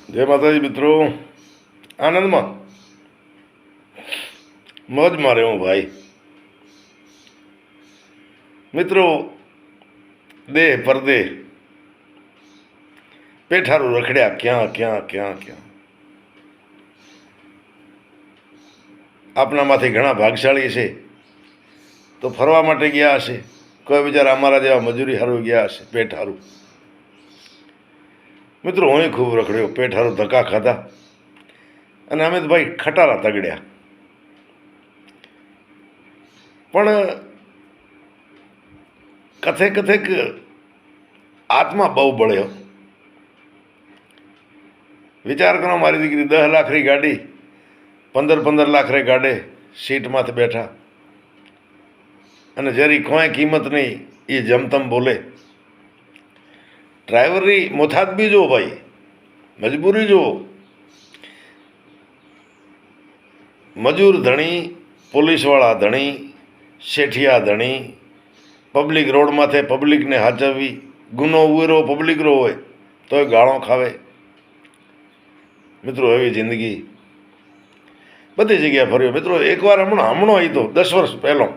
જય માતાજી મિત્રો, આનંદમાં મોજમાં રહેવું ભાઈ. મિત્રો, દેહ પરદેહ પેઠારું રખડ્યા ક્યાં ક્યાં ક્યાં ક્યાં. આપણામાંથી ઘણા ભાગશાળી છે તો ફરવા માટે ગયા હશે, કોઈ બિચારા અમારા જેવા મજૂરી હારું ગયા હશે પેટ હારું. મિત્રો, હું ખૂબ રખડ્યો, પેટ હારું ધક્કા ખાધા અને અમે તો ભાઈ ખટારા તગડ્યા. પણ કથે કથેક આત્મા બહુ બળ્યો. વિચાર કરો, મારી દીકરી 10 લાખની ગાડી 15 લાખ રે ગાડે સીટમાંથી બેઠા અને જેરી કોઈ કિંમત નહીં એ જમતમ બોલે. ડ્રાઈવરની મોથાત બી જુઓ ભાઈ, મજબૂરી જુઓ. મજૂર ધણી, પોલીસવાળા ધણી, શેઠિયા ધણી, પબ્લિક રોડ માથે પબ્લિકને હાચવવી, ગુનો ઉવેરો પબ્લિકનો હોય તોય ગાળો ખાવે. મિત્રો, એવી જિંદગી બધી જગ્યાએ ફર્યો. મિત્રો, એકવાર હમણો આવી તો 10 વર્ષ પહેલો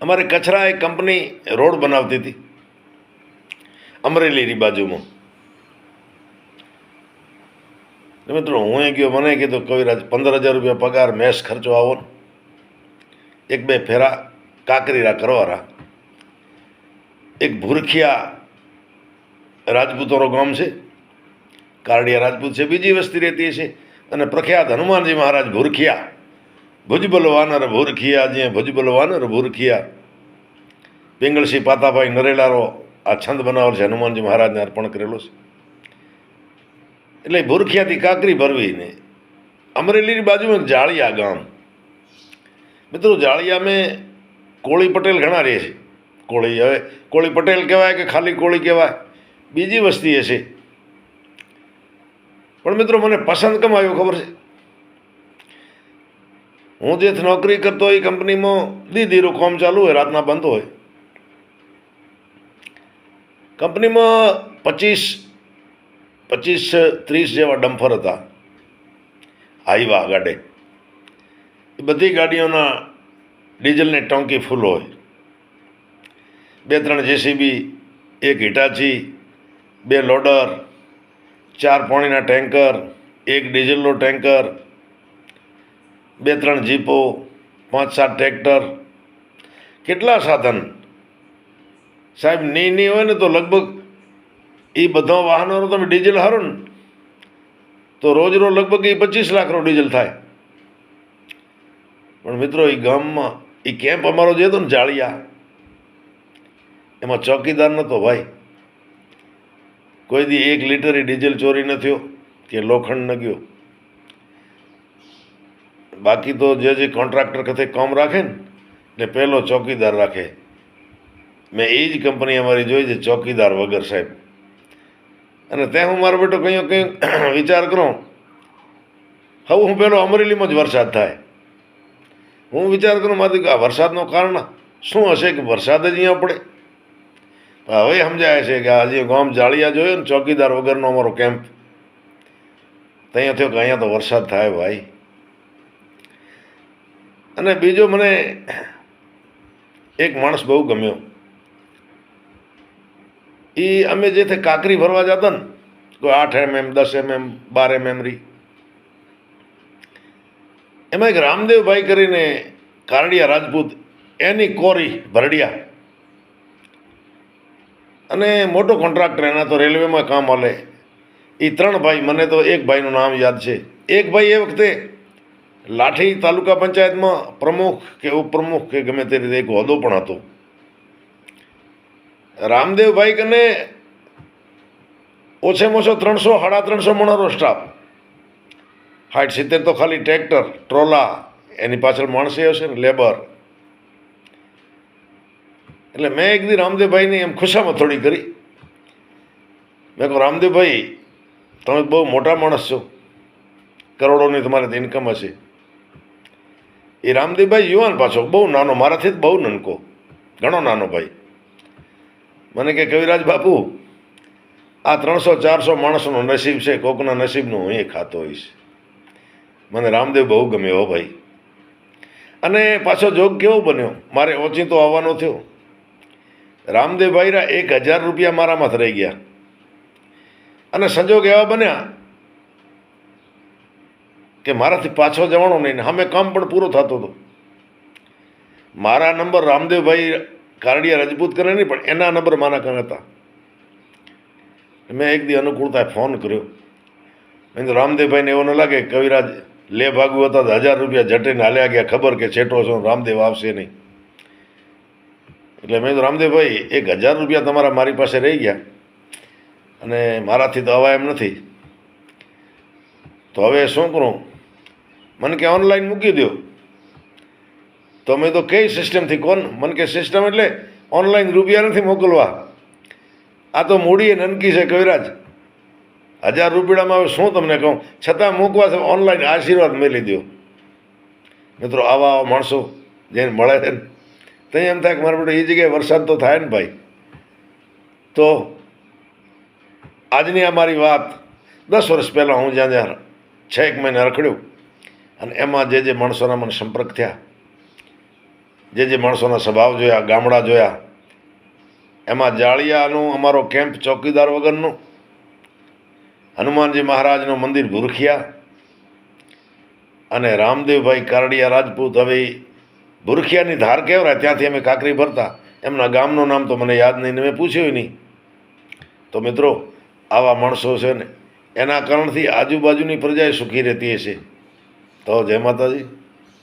અમારે કચરા એક કંપની રોડ બનાવતી હતી અમરેલીની બાજુમાં. મિત્રો, હું ગયો, મને કીધું કવિરાજ 15,000 રૂપિયા પગાર, મેસ ખર્ચો આવો ને, 1-2 ફેરા કાકરીરા કરવાના. એક ભૂરખિયા રાજપૂતોનો ગામ છે, કારડિયા રાજપૂત છે, બીજી વસ્તી રહેતી છે અને પ્રખ્યાત હનુમાનજી મહારાજ ભૂરખિયા, ભુજબલ વાનર ભૂરખિયા, જે ભુજબલ વાનર ભૂરખિયા. પિંગળસિંહ પાતાભાઈ નરેલારો આ છંદ બનાવેલ છે, હનુમાનજી મહારાજને અર્પણ કરેલો છે. એટલે ભૂરખિયાથી કાકરી ભરવી ને અમરેલીની બાજુમાં જાળિયા ગામ. મિત્રો, જાળિયા મેં કોળી પટેલ ઘણા રહે છે. કોળી, હવે કોળી પટેલ કહેવાય કે ખાલી કોળી કહેવાય, બીજી વસ્તી હશે. પણ મિત્રો, મને પસંદ કેમ આવ્યો ખબર છે? હું જે નોકરી કરતો હોય એ કંપનીમાં દીધીરું કામ ચાલુ હોય, રાતના બંધ હોય. કંપનીમાં 25-30 જેવા ડમ્ફર હતા, હાઈવા ગાડે. એ બધી ગાડીઓના ડીઝલની ટંકી ફૂલ હોય. 2-3 જેસીબી, 1 હિટાચી, 2 લોડર, 4 પાણીના ટેન્કર, 1 ડીઝલનો ટેન્કર, 2-3 જીપો, 5-7 ટ્રેક્ટર. કેટલા સાધન સાહેબ! નહીં હોય ને તો લગભગ એ બધા વાહનોનું તમે ડીઝલ હારો ને તો રોજનો લગભગ એ 25 લાખનો ડીઝલ થાય. પણ મિત્રો, એ ગામમાં એ કેમ્પ અમારો જે હતો ને જાળિયા, એમાં ચોકીદાર નહોતો ભાઈ. કોઈ દી 1 લીટર ડીઝલ ચોરી ન થયો કે લોખંડ ન ગયો. બાકી તો જે કોન્ટ્રાક્ટર ખાતે કામ રાખે ને એટલે પહેલો ચોકીદાર રાખે. મેં એ જ કંપની અમારી જોઈ છે, ચોકીદાર વગર સાહેબ. અને ત્યાં હું મારો બેટો કંઈ વિચાર કરો, હવે હું પેલો અમરેલીમાં જ વરસાદ થાય. હું વિચાર કરું મારી આ વરસાદનું કારણ શું હશે કે વરસાદ જ અહીંયા પડે. હવે સમજાય છે કે આજે ગામ જાળિયા જોયો ને, ચોકીદાર વગરનો અમારો કેમ્પ, ત્યાં થયો કે અહીંયા તો વરસાદ થાય ભાઈ. અને બીજો મને એક માણસ બહુ ગમ્યો. એ અમે જે કાકરી ભરવા જતા ને, કોઈ 8 mm, 10 mm, 12 mm રી, એમાં એક રામદેવભાઈ કરીને કારડિયા રાજપૂત, એની કોરી ભરડિયા અને મોટો કોન્ટ્રાક્ટર, એના તો રેલવેમાં કામ હાલે. એ 3 ભાઈ, મને તો એક ભાઈનું નામ યાદ છે. એક ભાઈ એ વખતે લાઠી તાલુકા પંચાયતમાં પ્રમુખ કે ઉપપ્રમુખ કે ગમે તે રીતે એક હોદ્દો પણ હતો. રામદેવભાઈ કને ઓછામાં ઓછો 300-350 મણનો સ્ટાફ. 60-70 તો ખાલી ટ્રેક્ટર, ટ્રોલા, એની પાછળ માણસે હશે ને, લેબર. એટલે મેં એક દી રામદેવભાઈની એમ ખુશામાં થોડી કરી. મેં કહું, રામદેવભાઈ, તમે બહુ મોટા માણસ છો, કરોડોની તમારે ઇન્કમ હશે. એ રામદેવભાઈ યુવાન, પાછો બહુ નાનો, મારાથી જ બહુ નનકો, ઘણો નાનો ભાઈ. મને કે કવિરાજ બાપુ, આ 300-400 માણસોનું નસીબ છે, કોકના નસીબનું હું એ ખાતો હોઈશ. મને રામદેવ બહુ ગમે હો ભાઈ. અને પાછો જોગ કેવો બન્યો, મારે ઓચિંતો આવવાનો થયો. રામદેવભાઈના 1000 રૂપિયા મારામાં રહી ગયા. અને સંજોગ એવા બન્યા કે મારાથી પાછો જવાનો નહીં, સામે કામ પણ પૂરો થતો હતો. મારા નંબર રામદેવભાઈ કારડિયા રજપૂત કરે નહીં, પણ એના નંબર મારા કારણે હતા. મેં એક દી અનુકૂળતાએ ફોન કર્યો. મેં તો રામદેવભાઈને એવો ન લાગે કવિરાજ લે ભાગવું હતા તો 1000 રૂપિયા જટીને હાલ્યા ગયા, ખબર કે છેટો છો રામદેવ આવશે નહીં. એટલે મેં તો રામદેવભાઈ 1000 રૂપિયા તમારા મારી પાસે રહી ગયા અને મારાથી તો અવાય એમ નથી, તો હવે શું કરું? મને કે ઓનલાઈન મૂકી દો. તો મેં તો કઈ સિસ્ટમથી કોણ? મને કે સિસ્ટમ એટલે ઓનલાઈન રૂપિયા નથી મોકલવા, આ તો મૂડી નનકી છે કવિરાજ. 1000 રૂપિયામાં હવે શું તમને કહું, છતાં મૂકવા છે ઓનલાઈન આશીર્વાદ મેલી દો. મિત્રો આવા માણસો જેને મળે છે ને તો એમ થાય કે મારા બેટા એ જગ્યાએ વરસાદ તો થાય ને ભાઈ. તો આજની આ મારી વાત 10 વર્ષ પહેલાં હું જ્યાં 6 મહિને રખડ્યો અને એમાં જે માણસોના મને સંપર્ક થયા, જે માણસોના સ્વભાવ જોયા, ગામડા જોયા, એમાં જાળિયાનો અમારો કેમ્પ ચોકીદાર વગરનો, હનુમાનજી મહારાજનું મંદિર ભૂરખિયા અને રામદેવભાઈ કારડિયા રાજપૂત. હવે ભૂરખિયાની ધાર કહેવાય, ત્યાંથી અમે કાંકરી ભરતા. એમના ગામનું નામ તો મને યાદ નહીં ને મેં પૂછ્યું નહીં. તો મિત્રો આવા માણસો છે ને એના કારણથી આજુબાજુની પ્રજાએ સુખી રહેતી હશે. તો જય માતાજી.